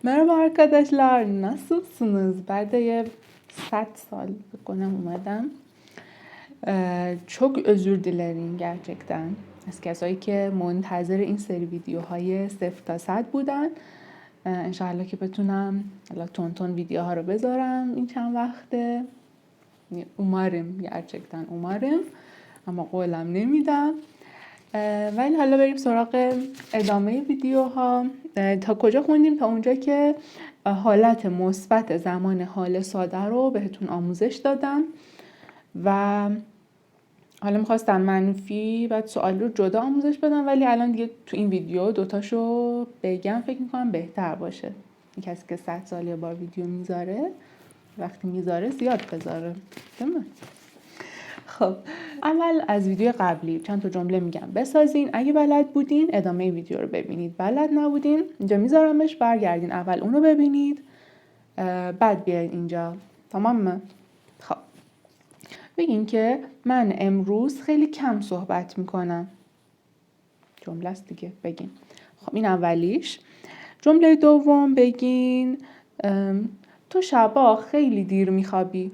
Merhaba arkadaşlar, nasılsınız? بعد 100 سال بکنم اومدم. çok özür dilerim gerçekten از کسایی که منتظر این سری ویدیوهای 0 تا 100 بودن. انشاءالله که بتونم تون تون ویدیوها رو بذارم این چند وقته. umarım gerçekten umarım اما قولم نمیدم. ولی حالا بریم سراغ ادامه ویدیوها. تا کجا خوندیم؟ تا اونجا که حالت مثبت زمان حال ساده رو بهتون آموزش دادم و حالا میخواستم منفی بعد سوال رو جدا آموزش بدم، ولی الان دیگه تو این ویدیو دوتاشو بگم فکر میکنم بهتر باشه. این کسی که 100 سال یه بار ویدیو میذاره وقتی میذاره زیاد بذاره. خب اول از ویدیو قبلی چند تا جمله میگم بسازین. اگه بلد بودین ادامه ویدیو رو ببینید، بلد نبودین اینجا میذارمش برگردین اول اون رو ببینید بعد بیاین اینجا. تمام؟ خب بگین که من امروز خیلی کم صحبت میکنم. جمله است دیگه، بگین. خب این اولیش. جمله دوم بگین تو شبا خیلی دیر میخوابی.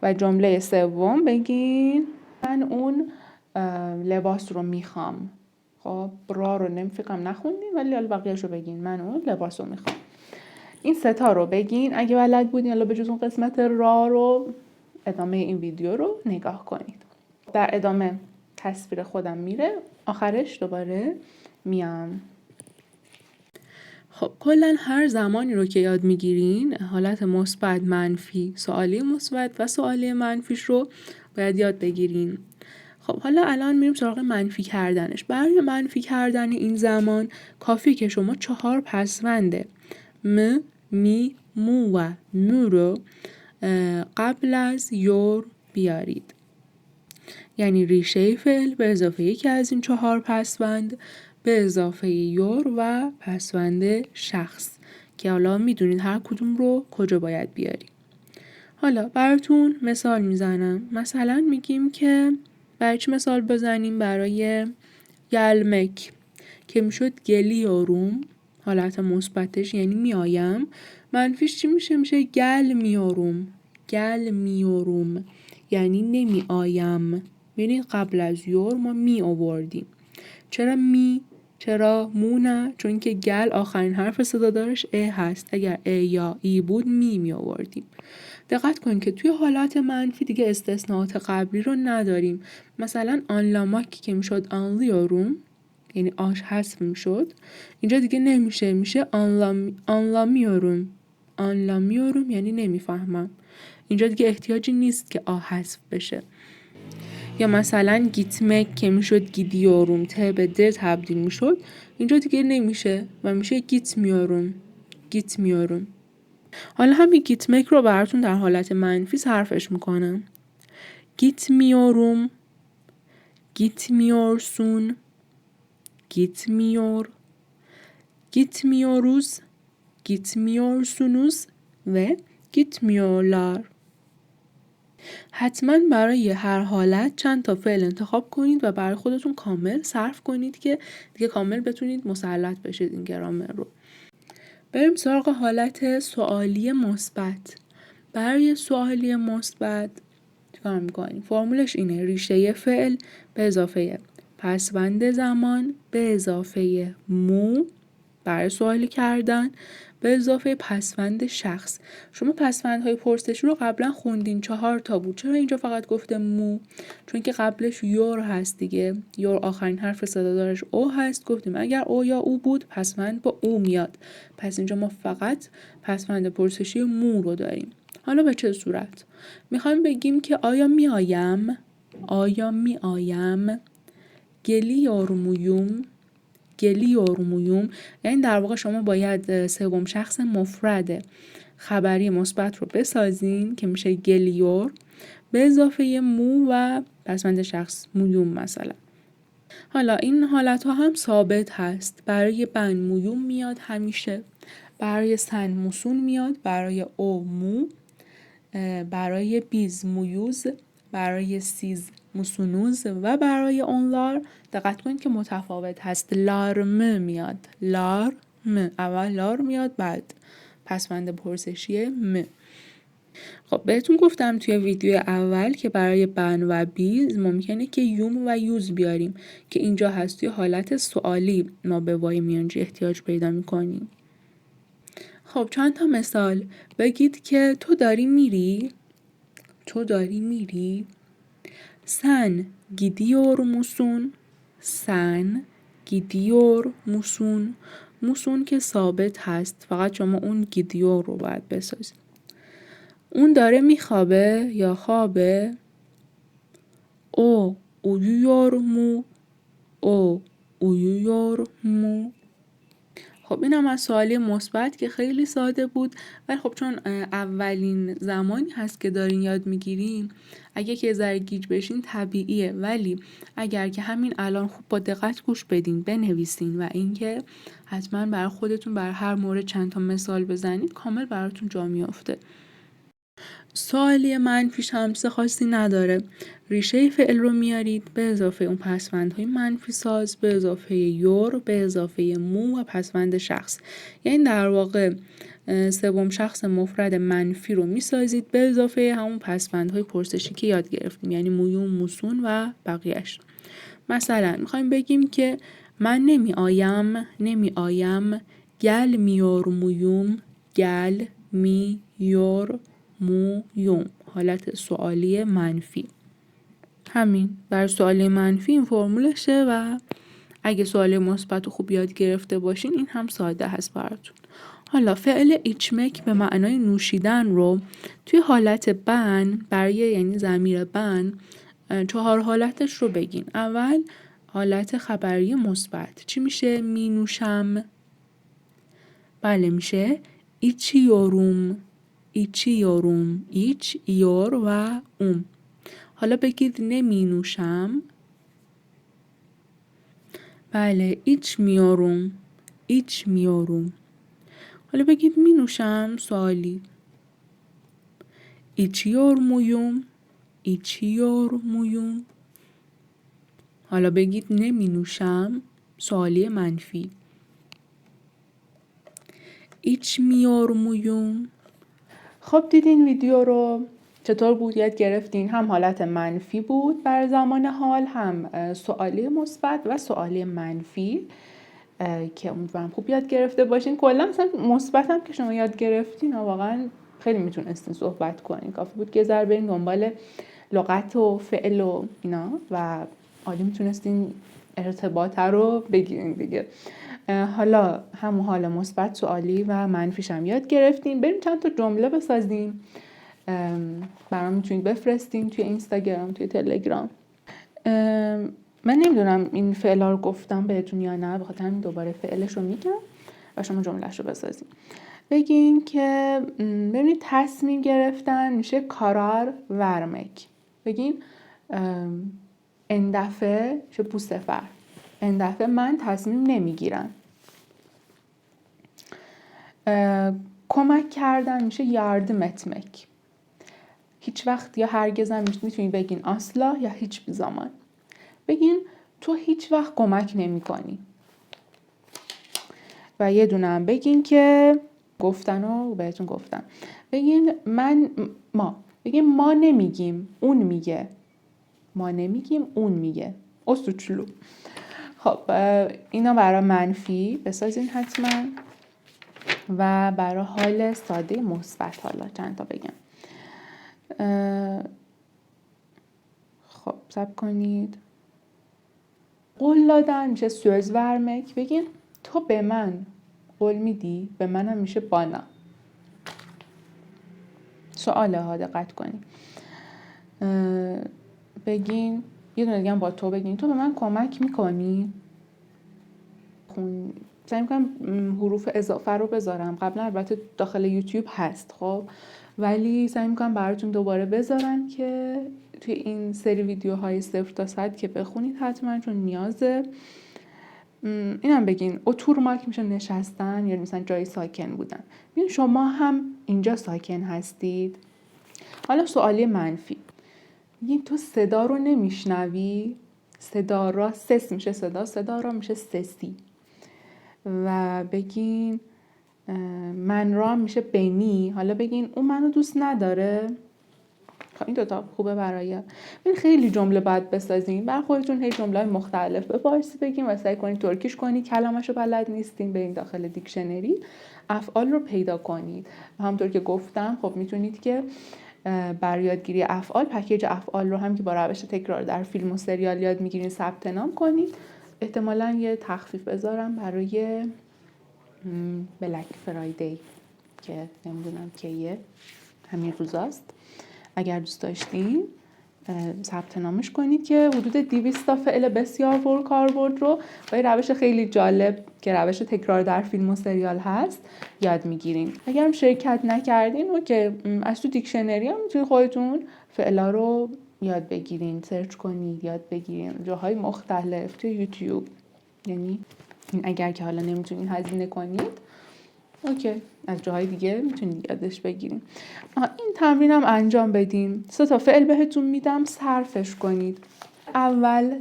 و جمله سوم بگین من اون لباس رو میخوام. خب را رو فکرم نخوندین ولی حالا بقیه‌اش رو بگین من اون لباس رو میخوام. این سه تا رو بگین. اگه بلد بودین حالا به جز اون قسمت را رو ادامه این ویدیو رو نگاه کنید. در ادامه تصویر خودم میره، آخرش دوباره میام. خب کلا هر زمانی رو که یاد میگیرین حالت مثبت، منفی، سوالی مثبت و سوالی منفیش رو باید یاد بگیرین. خب حالا الان میریم سراغ منفی کردنش. برای منفی کردن این زمان کافیه که شما 4 پسوند م، می، مو و مو رو قبل از یور بیارید. یعنی ریشه فعل به اضافه یکی از این 4 پسوند به اضافه یور و پسوند شخص که حالا میدونید هر کدوم رو کجا باید بیاریم. حالا براتون مثال میزنم. مثلا میگیم که برای چی مثال بزنیم؟ برای گلمک که میشد گلیوروم، حالت مثبتش یعنی میایم. منفیش چی میشه؟ میشه گل میاروم. گل میاروم یعنی نمی آیم. یعنی قبل از یور ما می آوردیم. چرا می؟ چرا مو نه؟ چون که گل آخرین حرف صدادارش ا هست. اگر ا یا ای بود می آوردیم. دقت کن که توی حالات منفی دیگه استثناءات قبلی رو نداریم. مثلا آنلاماک که میشد آنلیوروم یعنی آش حذف میشد، اینجا دیگه نمیشه، میشه آنلامیوروم. آنلامیوروم یعنی نمیفهمم. اینجا دیگه احتیاجی نیست که آ حذف بشه. یا مثلا گیتمک که میشد گیدیوروم، ت به د تبدیل میشد، اینجا دیگه نمیشه و میشه گیتمیوروم. گیتمیوروم. حالا همین گیتمک رو براتون در حالت منفی صرفش میکنم. گیتمیوروم، گیتمیورسون، گیتمیور، گیتمیوروز، گیتمیورسونوز و گیتمیولار. حتما برای هر حالت چند تا فعل انتخاب کنید و برای خودتون کامل صرف کنید که دیگه کامل بتونید مسلط بشید این گرامر رو. بریم سراغ حالت سوالی مثبت. برای سوالی مثبت چیکار می‌کنیم؟ فرمولش اینه: ریشه فعل به اضافه پسوند زمان به اضافه مو برای سوالی کردن به اضافه پسوند شخص. شما پسوندهای پرسشی رو قبلا خوندین، 4 تا بود. چرا اینجا فقط گفته مو؟ چون که قبلش یور هست دیگه. یور آخرین حرف صدادارش او هست. گفتیم اگر او یا او بود پسوند با او میاد. پس اینجا ما فقط پسوند پرسشی مو رو داریم. حالا به چه صورت؟ میخوایم بگیم که آیا میایم؟ آیا میایم؟ گلیورمویوم، گلیورمویوم. یعنی در واقع شما باید سوم شخص مفرد خبری مثبت رو بسازین که میشه گلیور به اضافه مو و پسوند شخص مویوم مثلا. حالا این حالت ها هم ثابت هست. برای بن مویوم میاد همیشه، برای سن موسون میاد، برای او مو، برای بیز مویوز، برای سیز موسونوز و برای اونلار دقت کنید که متفاوت هست. لارم میاد، لارم م. اول لار میاد، بعد پسوند پرسشی م. خب بهتون گفتم توی ویدیو اول که برای بن و بیز ممکنه که یوم و یوز بیاریم که اینجا هست توی حالت سوالی ما به وای میانجی احتیاج پیدا میکنیم. خب چند تا مثال بگید که تو داری میری؟ تو داری میری؟ Sen gidiyor musun? Sen gidiyor musun? musun که ثابت هست، فقط شما اون gidiyor رو باید بسازید. اون داره میخوابه یا خوابه؟ O uyuyor mu? O uyuyor mu? خب این هم از سوالی مثبت که خیلی ساده بود، ولی خب چون اولین زمانی هست که دارین یاد میگیرین اگه که ذره گیج بشین طبیعیه، ولی اگر که همین الان خوب با دقت گوش بدین بنویسین و اینکه حتما برای خودتون برای هر مورد چند تا مثال بزنید کامل براتون جا میافته. سوالی منفیش همسه خاصی نداره. ریشه فعل رو میارید به اضافه اون پسوندهای منفی ساز، به اضافه یور، به اضافه مو و پسوند شخص. یعنی در واقع سوم شخص مفرد منفی رو میسازید به اضافه همون پسوندهای پرسشی که یاد گرفتیم، یعنی مویوم، موسون و بقیهش. مثلا میخوایم بگیم که من نمی آیم گل میور مویوم، گل میور مویوم. حالت سوالی منفی. همین بر سوالی منفی این فرمولشه و اگه سوالی مثبت رو خوب یاد گرفته باشین این هم ساده هست براتون. حالا فعل ایچمک به معنای نوشیدن رو توی حالت بن برای یعنی ضمیر بن 4 حالتش رو بگین. اول حالت خبری مثبت چی میشه؟ می نوشم. بله میشه ایچیوروم. ایچیوروم. ایچ، یور و اوم. حالا بگید نمی نوشم. بله ایچ میوروم. ایچ میوروم. حالا بگید می نوشم سوالی. ایچیور مویوم. ایچیور مویوم. حالا بگید نمی نوشم سوالی منفی. ایچ میور مویوم. خب دیدین ویدیو رو چطور بود یاد گرفتین؟ هم حالت منفی بود بر زمان حال، هم سوالی مثبت و سوالی منفی که امیدوارم خوب یاد گرفته باشین. کلا مثلا مثبت هم که شما یاد گرفتین واقعا خیلی میتونستین صحبت کنین، کافی بود که ذره برین دنبال لغت و فعل و اینا و عالی میتونستین ارتباط رو بگیرین دیگه. حالا همون حال مثبت، سوالی و منفیش هم یاد گرفتیم. بریم چند تا جمله بسازیم، برام میتونید بفرستین توی اینستاگرام، توی تلگرام. من نمیدونم این فعلا رو گفتم بهتون یا نه، بخاطر همین دوباره فعلش رو میگم و شما جملهش رو بسازین. بگین که ببینید تصمیم گرفتن میشه کارار ورمک. بگین این دفعه میشه bu sefer. این دفعه من تصمیم نمیگیرم. کمک کردن میشه yardım etmek. هیچ وقت یا هرگز هم میتونید بگین asla یا هیچ زمان. بگین تو هیچ وقت کمک نمی کنی. و یه دونه هم بگین که گفتن رو بهتون گفتم. بگین بگین ما نمیگیم اون میگه. ما نمیگیم اون میگه. اسوچلو. خب اینا برای منفی بسازین حتما و برای حال ساده مثبت حالا چند تا بگم. خب صبر کنید. قول دادن میشه söz vermek. بگین تو به من قول میدی؟ به منم میشه bana. سواله ها دقت کنید. بگین یه دونه دیگه هم با تو بگین تو به من کمک میکنی؟ سعی میکنم حروف اضافه رو بذارم. قبلا البته داخل یوتیوب هست خب، ولی سعی میکنم براتون دوباره بذارم که توی این سری ویدیوهای 0 تا 100 که بخونید حتما، چون نیازه. اینم بگین oturmak میشه نشستن یا مثلا جای ساکن بودن. ببین شما هم اینجا ساکن هستید. حالا سوالی منفی. بگین تو صدا رو نمیشنوی؟ صدا را سس میشه صدا را میشه سسی. و بگین من رو هم میشه بنی. حالا بگین اون منو دوست نداره. این دوتا خوبه برای این خیلی جمله باید بسازین بر خودتون. هی جمله مختلف به فارسی بگین و سعی کنید ترکیش کنید. کلمه‌شو بلد نیستین برین داخل دیکشنری افعال رو پیدا کنید. همونطور که گفتم خب میتونید که برای یادگیری افعال پکیج افعال رو هم که با روش تکرار در فیلم و سریال یاد میگیرین ثبت نام کنید. احتمالاً یه تخفیف بذارم برای بلک فرایدی که نمیدونم کیه، همین روزاست. اگر دوست داشتین ثبت نامش کنید که حدود 200 تا فعل بسیار پرکاربرد رو با روش خیلی جالب که روش تکرار در فیلم و سریال هست یاد میگیریم. اگر هم شرکت نکردین و که از تو دیکشنری هم میتونید خودتون فعلا رو یاد بگیرین، سرچ کنید، یاد بگیرین جاهای مختلف تو یوتیوب. یعنی این اگر که حالا نمیتونین هزینه کنید اوکی از جاهای دیگه میتونید یادش بگیریم. این تمرین هم انجام بدین. 3 تا فعل بهتون میدم صرفش کنید. اول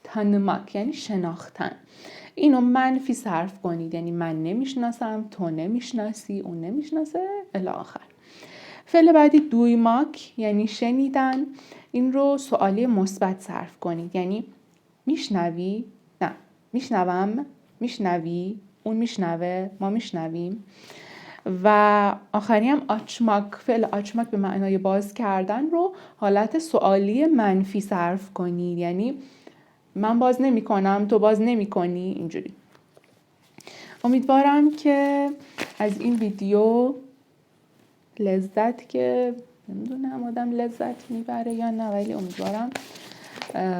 تنمک یعنی شناختن. اینو منفی صرف کنید، یعنی من نمیشناسم، تو نمیشناسی، اون نمیشناسه الی آخر. فعل بعدی دویماک یعنی شنیدن. این رو سوالی مثبت صرف کنید، یعنی میشنوی؟ نه. میشنوم؟ میشنوی؟ اون میشنوه؟ ما میشنویم. و آخری هم آچماک. فعل آچماک به معنای باز کردن رو حالت سوالی منفی صرف کنید، یعنی من باز نمی کنم، تو باز نمی کنی. اینجوری. امیدوارم که از این ویدیو لذت، که نمیدونم آدم لذت میبره یا نه، ولی امیدوارم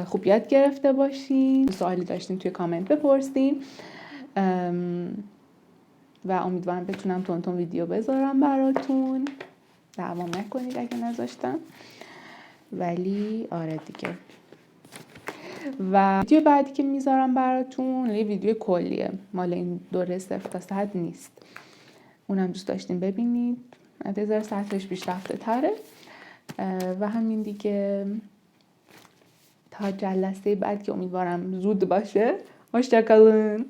خوب یاد گرفته باشین. سوالی داشتین توی کامنت بپرسین و امیدوارم بتونم تون ویدیو بذارم براتون. دعوا نکنید اگه نذاشتم، ولی آره دیگه. و ویدیو بعدی که میذارم براتون یه ویدیو کلیه، مال این دوره 0 تا 100 نیست. اونم دوست داشتین ببینید، از 1000 سطحش پیشرفته تره. و همین دیگه، تا جلسه بعد که امیدوارم زود باشه. hoşça kalın.